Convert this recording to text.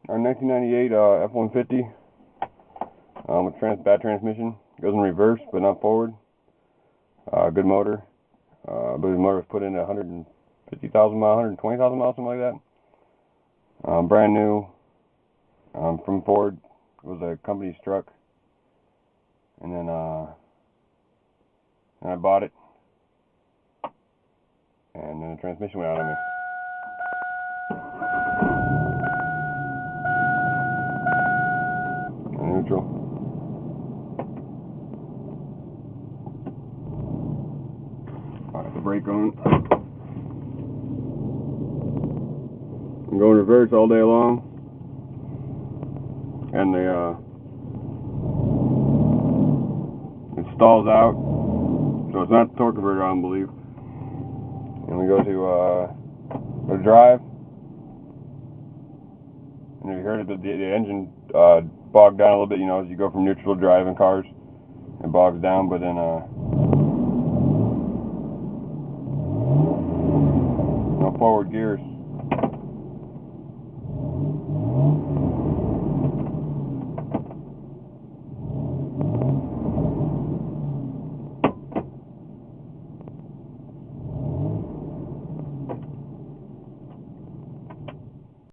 Our 1998 F150 with bad transmission. Goes in reverse, but not forward. Good motor. I believe the motor was put in 150,000 miles, 120,000 miles, something like that. Brand new. From Ford. It was a company's truck. And then I bought it. And then the transmission went out on me. Neutral. Alright, the brake on. I'm going reverse all day long. And it stalls out. So it's not the torque converter, I don't believe. And we go to drive. And you heard it, the engine bogged down a little bit, you know, as you go from neutral to drive in cars. It bogs down, but then no forward gears.